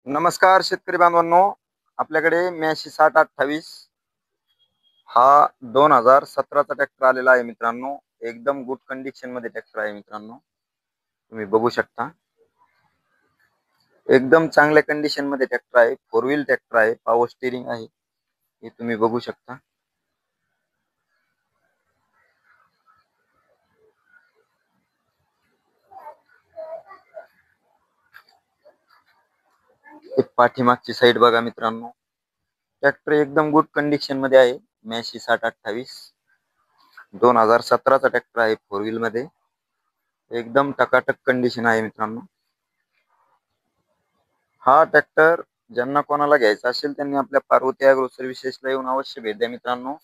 नमस्कार शेतकरी बांधवांनो, आपल्याकडे म्याशी 6028 हा 2017चा ट्रॅक्टर आलेला आहे मित्रांनो. एकदम गुड कंडिशन मध्ये ट्रॅक्टर आहे मित्रांनो. तुम्ही बघू शकता, एकदम चांगल्या कंडिशन मध्ये ट्रॅक्टर आहे. 4 व्हील ट्रॅक्टर आहे, पॉवर स्टीरिंग आहे, हे तुम्ही बघू शकता. एक पाठीमागची साईड बघा मित्रांनो. ट्रॅक्टर एकदम गुड कंडिशन मध्ये आहे. म्याशी 6028 2017चा ट्रॅक्टर आहे. 4 व्हील मध्ये एकदम टकाटक कंडिशन आहे मित्रांनो. हा ट्रॅक्टर ज्यांना कोणाला घ्यायचा असेल त्यांनी आपल्या पार्वती ॲग्रो सर्व्हिसेसला येऊन अवश्य भेट द्या मित्रांनो.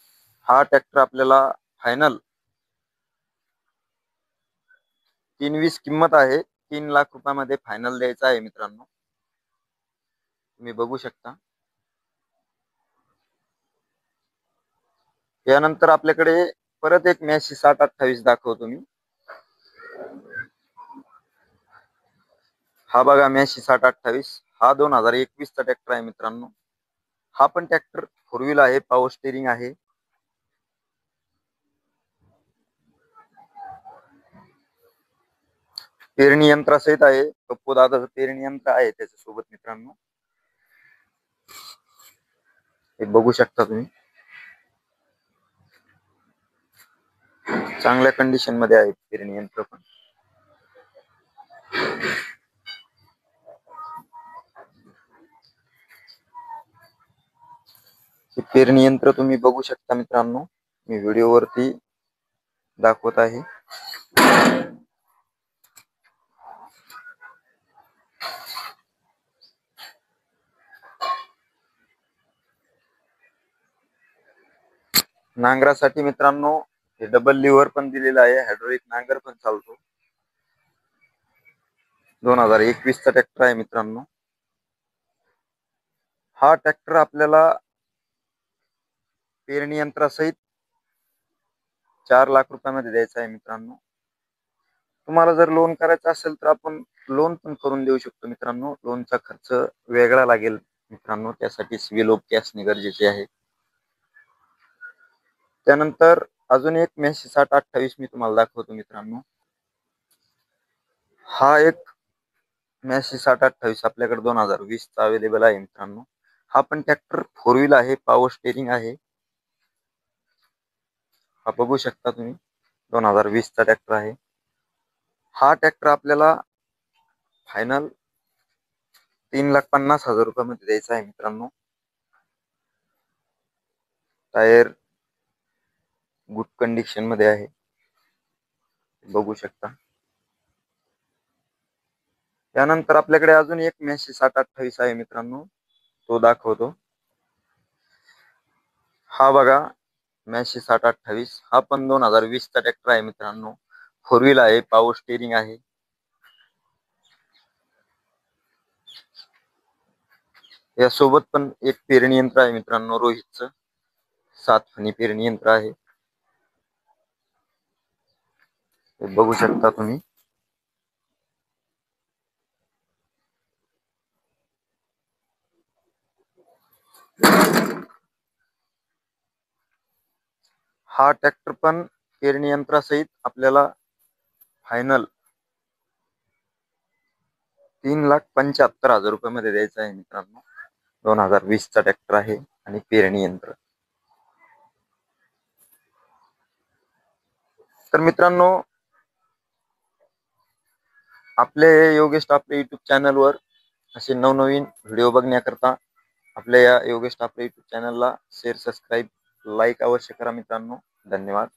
हा ट्रॅक्टर आपल्याला फायनल 320 किंमत आहे. 3 लाख रुपयामध्ये फायनल द्यायचा आहे मित्रांनो. तुम्ही बघू शकता. यानंतर आपल्याकडे परत एक म्याशी 6028 दाखवतो मी. हा बघा म्याशी 6028 हा 2021चा ट्रॅक्टर आहे मित्रांनो. हा पण ट्रॅक्टर 4 व्हील आहे, पॉवर स्टेरिंग आहे. पेरणी यंत्रासहित आहे. कप्पू दादाचं पेरणी यंत्र आहे त्याच्यासोबत मित्रांनो. हे बघू शकता तुम्ही. चांगल्या कंडिशन मध्ये आहे पेरणी यंत्र पण. हे पेरणी यंत्र तुम्ही बघू शकता मित्रांनो. मी व्हिडिओवरती दाखवत आहे. नांगरासाठी मित्रांनो हे डबल लिव्हर पण दिलेलं आहे. हायड्रोलिक नांगर पण चालतो. 2021चा ट्रॅक्टर आहे मित्रांनो. हा ट्रॅक्टर आपल्याला पेरणी यंत्रासहित 4 लाख रुपयामध्ये द्यायचा आहे मित्रांनो. तुम्हाला जर लोन करायचं असेल तर आपण लोन पण करून देऊ शकतो मित्रांनो. लोनचा खर्च वेगळा लागेल मित्रांनो. त्यासाठी सिव्हिल ऑफ कॅश गरजेचे आहे. त्यानंतर अजून एक म्याशी 6028 मी तुम्हाला दाखवतो मित्रांनो. हा एक म्याशी 6028 आपल्याकडे 2020चा अवेलेबल आहे मित्रांनो. हा पण ट्रॅक्टर 4 व्हील आहे, पॉवर स्टेरिंग आहे. हा बघू शकता तुम्ही. 2020चा ट्रॅक्टर आहे. हा ट्रॅक्टर आपल्याला फायनल 3,50,000 रुपयामध्ये द्यायचा आहे मित्रांनो. टायर गुड कंडिशन मध्ये आहे, बघू शकता. त्यानंतर आपल्याकडे अजून एक म्याशी 6028 आहे मित्रांनो, तो दाखवतो. हा बघा म्याशी 6028 हा पण 2020चा ट्रॅक्टर आहे मित्रांनो. 4 व्हील आहे, पॉवर स्टेरिंग आहे. यासोबत पण एक पेरणी यंत्र आहे मित्रांनो, रोहितचं 7 फणी पेरणी यंत्र आहे. हे बघू शकता तुम्ही. हा ट्रॅक्टर पण पेरणी यंत्रासहित आपल्याला फायनल 3,75,000 रुपयामध्ये द्यायचा आहे मित्रांनो. 2020चा ट्रॅक्टर आहे आणि पेरणी यंत्र. तर मित्रांनो, आपले योगेश टापरे युट्यूब चॅनलवर असे नवनवीन व्हिडिओ बघण्याकरता आपल्या या योगेश टापरे युट्यूब चॅनलला शेअर, सबस्क्राईब, लाईक अवश्य करा मित्रांनो. धन्यवाद.